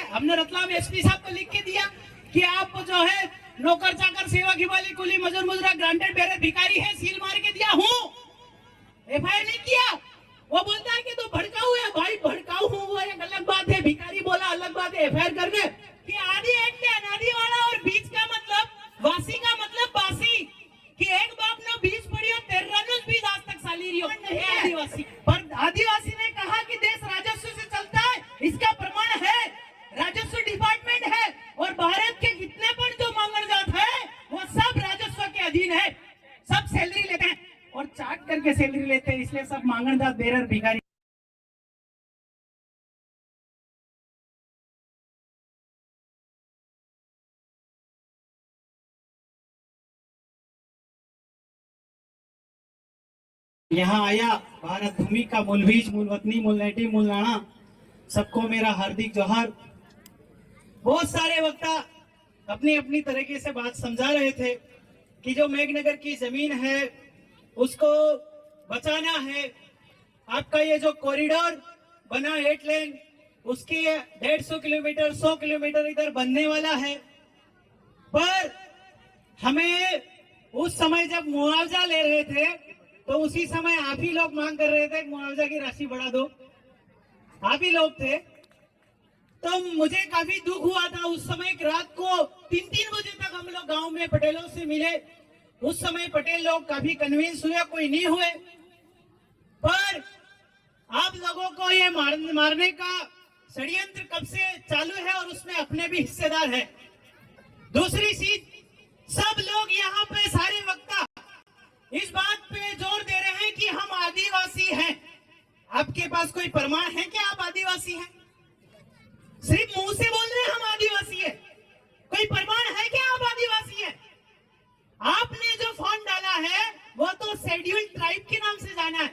हमने रतलाम एसपी साहब को लिख के दिया कि आप जो है नौकर चाकर सेवा की वाली कुली मजूर मुजरा ग्रांटेड बेरे भिखारी है, सील मार के दिया हूँ, एफआईआर नहीं किया। वो बोलता है कि तो भड़काऊ है। भाई भड़काऊ हूँ वो एक अलग बात है, भिखारी बोला अलग बात है। एफआईआर करने कि आदि एक्ट है अनादि वाला और बीच का मतलब वासी का मतलब बासी, कि एक बाप ने बीज पढ़ियो 13 बीज आज तक साली रियो आदिवासी। पर आदिवासी ने कहा कि देश राजस्व से चलता है, इसका प्रमाण है राजस्व डिपार्टमेंट है और भारत के जितने पर जो मांगण जात है वो सब राजस्व के अधीन है, सब सैलरी लेते हैं और चाट करके सैलरी लेते हैं, इसलिए सब मांगण जात बेरर भिखारी। यहाँ आया भारत भूमि का मूल बीज, मूल वतनी, मूल नेटी, मूल नाना, सबको मेरा हार्दिक जोहार। बहुत सारे वक्ता अपनी अपनी तरीके से बात समझा रहे थे कि जो मेघनगर की जमीन है उसको बचाना है। आपका ये जो कॉरिडोर बना 8 लेन, उसकी 150 किलोमीटर 100 किलोमीटर इधर बनने वाला है। पर हमें उस समय जब मुआवजा ले रहे थे तो उसी समय आप ही लोग मांग कर रहे थे मुआवजा की राशि बढ़ा दो, आप ही लोग थे। तो मुझे काफी दुख हुआ था उस समय, रात को 3-3 बजे तक हम लोग गांव में पटेलों से मिले। उस समय पटेल लोग काफी कन्विंस हुए, कोई नहीं हुए। पर आप लोगों को ये मारने का षड्यंत्र कब से चालू है और उसमें अपने भी हिस्सेदार है। दूसरी चीज, सब लोग यहाँ पे सारे वक्ता इस बात पे जोर दे रहे हैं कि हम आदिवासी हैं। आपके पास कोई प्रमाण है कि आप आदिवासी हैं? सिर्फ मुंह से बोल रहे हैं हम आदिवासी हैं, कोई प्रमाण है कि आप आदिवासी हैं? आपने जो फॉर्म डाला है वो तो शेड्यूल्ड ट्राइब के नाम से जाना है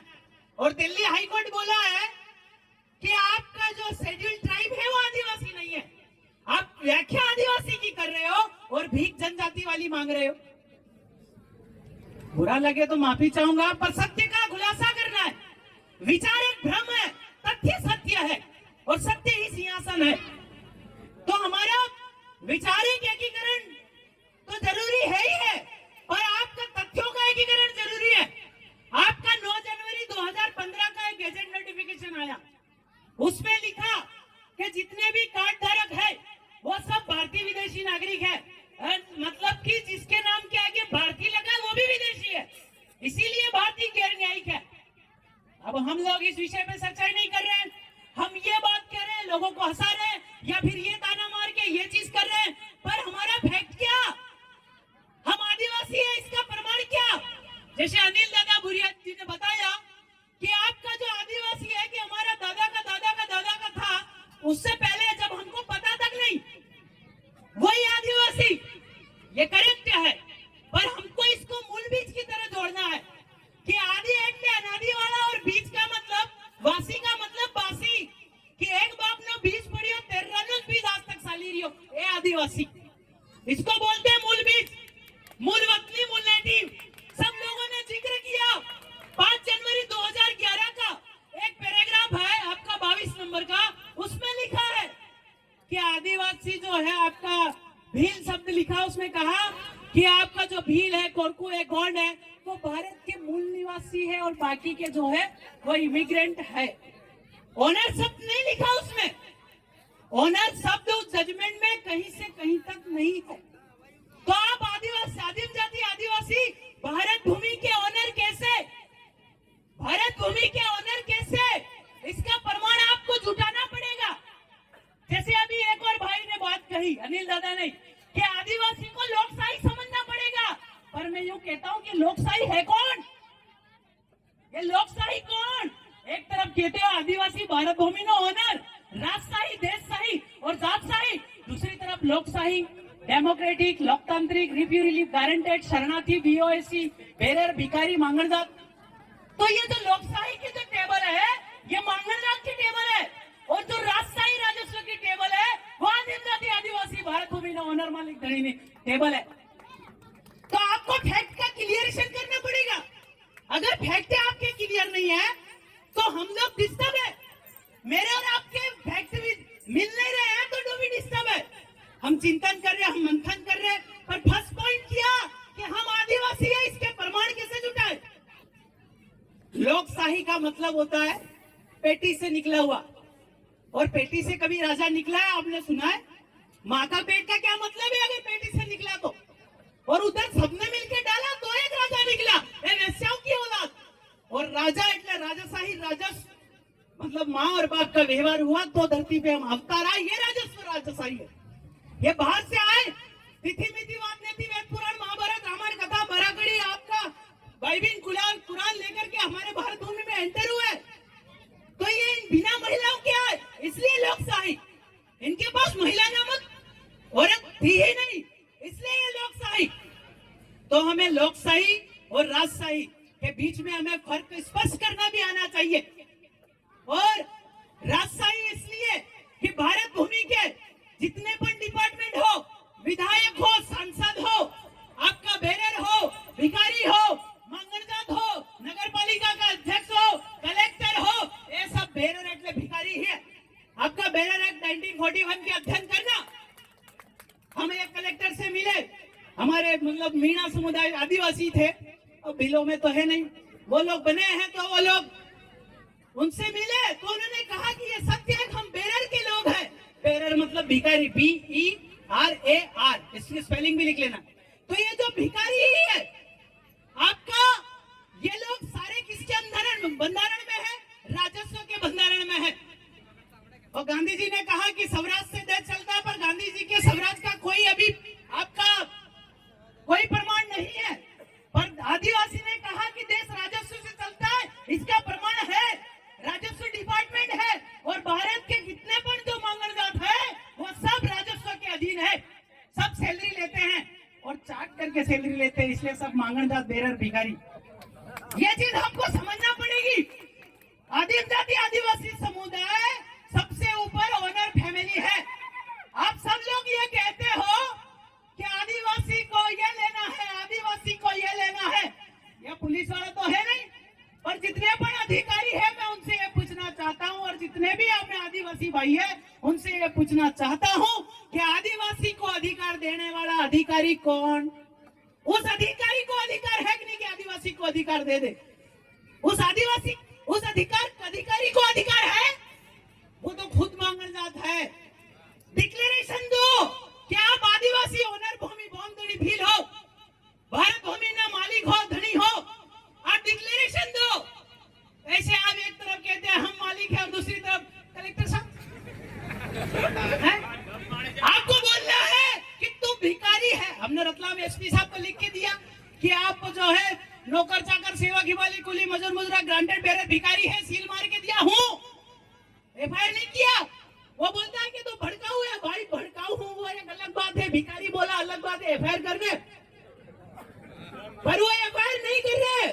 और दिल्ली हाईकोर्ट बोला है कि आपका जो शेड्यूल्ड ट्राइब है वो आदिवासी नहीं है। आप व्याख्या आदिवासी की कर रहे हो और भीख जनजाति वाली मांग रहे हो। बुरा लगे तो माफी चाहूंगा, पर सत्य का खुलासा करना है। विचार एक भ्रम है, तथ्य सत्य है और सत्य ही सिंहासन है। तो हमारा विचारिक एकीकरण तो जरूरी है ही है, पर आपका तथ्यों का एकीकरण जरूरी है। आपका 9 जनवरी 2015 का एक गैजेट नोटिफिकेशन आया, उसमें लिखा कि जितने भी कार्ड धारक है वो सब भारतीय विदेशी नागरिक है। मतलब कि जिसके नाम के आगे भारतीय लगा वो भी विदेशी है, इसीलिए भारतीय गैर न्यायिक है। अब हम लोग इस विषय पे सच्चाई नहीं कर रहे हैं, हम ये बात कह रहे हैं, लोगों को हंसा रहे हैं या फिर ये ताना मार के ये चीज कर रहे हैं। पर हमारा फैक्ट क्या, हम आदिवासी है, इसका प्रमाण क्या? जैसे अनिल दादा भुरिया जी ने बताया कि आपका जो आदिवासी है कि हमारा दादा का दादा का दादा का था, उससे पहले जब हमको पता तक नहीं, वही आदिवासी, ये करेक्ट है। पर हमको इसको मूल बीज की तरह जोड़ना है कि आदि एक्ट है अनादि वाला और बीज का मतलब वासी का मतलब बासी, कि एक बाप ने बीज पढ़ियो 13 बीज आज तक साली रियो ए आदिवासी। इसको बोलते हैं मूल बीज, मूल वतनी, मूल नेटिव। सब लोगों ने जिक्र किया 5 जनवरी 2011 का एक पैराग्राफ है आपका 22 नंबर का, उसमें लिखा है कि आदिवासी जो है आपका भील शब्द लिखा, उसमें कहा कि आपका जो भील है, कोरकू है, गोंड है, वो भारत के मूल निवासी है और बाकी के जो है वो इमिग्रेंट है। ऑनर शब्द नहीं लिखा उसमें, ऑनर शब्द उस जजमेंट में कहीं से कहीं तक नहीं है। तो आप आदिवासी, आदिम जाति आदिवासी भारत भूमि के ऑनर कैसे, भारत भूमि के ऑनर कैसे, इसका प्रमाण आपको जुटाना पड़ेगा। जैसे अभी एक और भाई ने बात कही, अनिल दादा ने, कि आदिवासी को लोकशाही समझना पड़ेगा। पर मैं यूं कहता हूं कि लोकशाही है कौन? ये लोकशाही कौन? एक तरफ कहते हो आदिवासी भारत भूमि नो ऑनर, राजशाही, देशशाही और जातशाही, दूसरी तरफ लोकशाही, डेमोक्रेटिक, लोकतांत्रिक, रिव्यू रिलीफ, गारंटेड, शरणार्थी, बीओएसी, बेरर, भिखारी, मांगण जात। तो ये जो लोकशाही की जो टेबल है ये मांगण जात की टेबल है, और जो राजशाही राजस्व की टेबल है वो आदिम जाति आदिवासी भारत भूमि नो ऑनर मालिक धनी टेबल है। तो आपको फैक्ट का क्लियरेशन करना पड़ेगा। अगर फैक्ट आपके क्लियर नहीं है तो हम लोग डिस्टर्ब है। मेरे और आपके फैक्ट भी मिल नहीं रहे हैं तो डिस्टर्ब है। हम चिंतन कर रहे हैं, हम मंथन कर रहे हैं, पर फर्स्ट पॉइंट किया कि हम आदिवासी हैं, इसके प्रमाण कैसे जुटाए। लोकशाही का मतलब होता है पेटी से निकला हुआ, और पेटी से कभी राजा निकला है आपने सुना है? माँ का पेट का क्या मतलब है अगर पेटी से निकला तो? और उधर सबने मिलकर डाला तो एक राजा निकला, वैश्याओं की औलाद। और राजा એટલે राजशाही, राजस्व मतलब माँ और बाप का व्यवहार हुआ तो धरती पे हम अवतार आए, ये राजस्व राजशाही है। ये बाहर से आए, तिथि मिति वाद नीति वेद पुराण महाभारत रामायण कथा बरागड़ी आपका बाइबिल कुरान लेकर के हमारे भारत भूमि में एंटर हुए, तो ये बिना महिलाओं के आए, इसलिए लोकशाही। इनके पास महिला नामक औरत थी ही नहीं, इसलिए ये लोकशाही। तो हमें लोकशाही और राजशाही के बीच में हमें फर्क स्पष्ट करना भी आना चाहिए। और राजशाही इसलिए कि भारत भूमि के जितने पण डिपार्टमेंट हो, विधायक हो, सांसद हो, आपका बेरर हो, भिखारी हो, मांगणजात हो, नगर पालिका का अध्यक्ष हो, कलेक्टर हो, ये सब बेरर એટલે भिखारी है। आपका बेरर एक्ट 1941 के अध्ययन करना। हम एक कलेक्टर से मिले, हमारे मतलब मीणा समुदाय आदिवासी थे, अब बिलों में तो है नहीं, वो लोग बने हैं, तो वो लोग उनसे मिले तो उन्होंने कहा कि ये सत्य है, हम बेरर के लोग हैं। बेरर मतलब भिखारी, BERAR, इसकी स्पेलिंग भी लिख लेना। तो ये जो भिखारी ही है आपका, ये लोग सारे किसके बंधारण में है? राजस्व के बंधारण में है। और गांधी जी ने कहा कि स्वराज से देश चलता है, पर गांधी जी के स्वराज का कोई अभी आपका कोई प्रमाण नहीं है। पर आदिवासी ने कहा कि देश राजस्व से चलता है, इसका प्रमाण है, राजस्व डिपार्टमेंट है। और भारत के जितने पण जो मांगणजात है वो सब राजस्व के अधीन है, सब सैलरी लेते हैं और चाट करके सैलरी लेते हैं, इसलिए सब मांगणजात, बेरर, भिखारी। ये चीज हमको समझना पड़ेगी। आदिम जाति आदिवासी समुदाय सबसे ऊपर ओनर फैमिली है। आप सब लोग ये कहते हो कि आदिवासी को ये लेना है, आदिवासी को ये लेना है, ये पुलिस वाला तो है नहीं, पर जितने पण अधिकारी है मैं उनसे ये पूछना चाहता हूँ, और जितने भी अपने आदिवासी भाई है उनसे ये पूछना चाहता हूँ कि आदिवासी को अधिकार देने वाला अधिकारी कौन? उस अधिकारी को अधिकार है कि नहीं कि आदिवासी को अधिकार दे दे? उस आदिवासी, उस अधिकारी को अधिकार है? वो तो खुद मांगणजात है। डिक्लेरेशन दो कि आप आदिवासी ओनर भूमि भूमि भील हो, भारत भूमि ना मालिक हो, धनी हो, आप डिक्लेरेशन दो। ऐसे आप एक तरफ कहते हैं हम मालिक हैं और दूसरी तरफ कलेक्टर साहब आपको बोलना है कि तू भिखारी है। हमने रतलाम एसपी साहब को लिख के दिया कि आप जो है नौकर चाकर सेवा की वाली कुली मजदूर मुजरा ग्रांटेड बेरर भिखारी है, सील मार के दिया हूँ, एफआईआर नहीं किया। वो बोलता है कि तो भड़काऊ है। भाई भड़काऊ हूँ वो एक अलग बात है, भिखारी बोला अलग बात है, एफआईआर करने, पर वो एफआईआर नहीं कर रहे।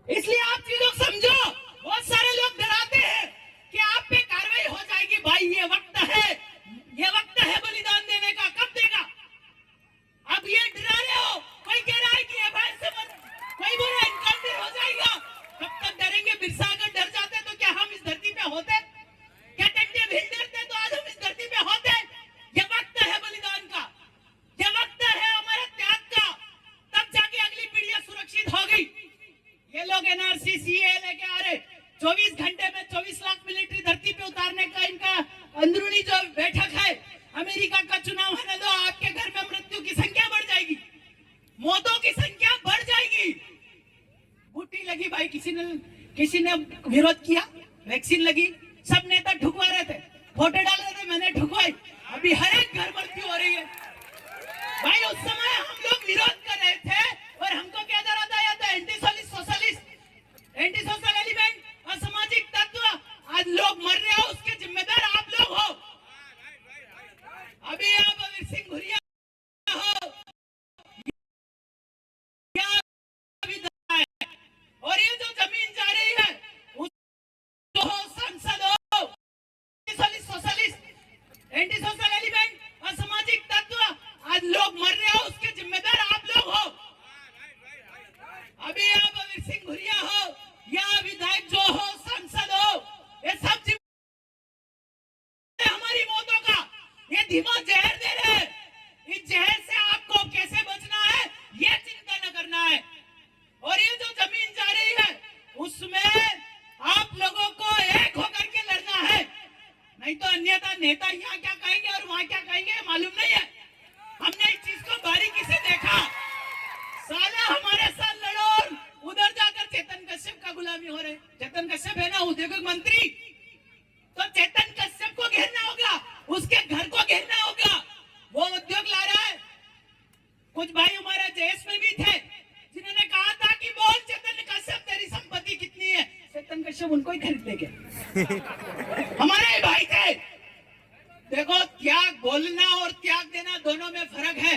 इसलिए आप चीजों को समझो। बहुत सारे लोग डराते हैं कि आप पे कार्रवाई हो जाएगी। भाई ये वक्त है बलिदान देने का, कब देगा? अब ये डरा रहे हो, कोई कह रहा है कि एफआईआर से मत, कोई बोल रहा है एनकाउंटर हो जाएगा। कब तक डरेंगे? बिरसा अगर डर जाते तो क्या हम इस धरती पे होते? क्या टंडे भील डरते तो आज हम इस धरती पे होते? ये वक्त है बलिदान का, ये वक्त है हमारे त्याग का, तब जाके अगली पीढ़ियां सुरक्षित होगी। ये लोग एनआरसी सीए लेके आ रहे, 24 घंटे में 24 लाख मिलिट्री धरती पे उतारने का इनका अंदरूनी जो बैठक है। अमेरिका का चुनाव है ना, तो आपके घर में मृत्यु की संख्या बढ़ जाएगी, मौतों की संख्या बढ़ जाएगी। बूटी लगी भाई, किसी ने विरोध किया, वैक्सीन लगी, सब नेता ठुकवा रहे थे, फोटो डाल रहे थे, मैंने ठुकवाई। अभी हर एक घर मृत्यु हो रही है। भाई उस समय हम लोग विरोध कर रहे थे और हमको क्या डरा था, या तो anti socialist, anti social element, असामाजिक तत्व। आज लोग मर रहे हो, उसके जिम्मेदार आप लोग हो। अभी आप अमीर सिंह भुरिया हो और ये जो जमीन जा रही है उसको सांसद हो, सोशलिस्ट, एंटी सोशल एलिमेंट, असामाजिक तत्व। आज लोग मर रहे हो, उसके जिम्मेदार आप लोग हो। अभी आप अमीर सिंह भुरिया हो या विधायक जो हो, सांसद हो, ये सब हमारी मौतों का। धीमा जहर दे रहे हैं। इस जहर से आपको कैसे बचना है ये चिंता न करना है। और ये जो जमीन जा रही है उसमें आप लोगों को एक होकर के लड़ना है, नहीं तो अन्यथा नेता यहाँ क्या कहेंगे और वहां क्या कहेंगे मालूम नहीं है। हमने इस चीज को बारीकी से देखा। साला हमारे साथ लड़ो और उधर जाकर चेतन कश्यप का गुलामी हो रहे। चेतन कश्यप है ना उद्योग मंत्री, तो चेतन कश्यप को घेरना होगा, उसके घर को घेरना होगा। वो उद्योग ला रहा है। कुछ भाई हमारे देश में भी थे जिन्होंने कहा था कि बोल चेतन कश्यप तेरी संपत्ति कितनी है। चेतन कश्यप उनको ही खरीद लेंगे। हमारे भाई थे। देखो त्याग बोलना और त्याग देना दोनों में फर्क है।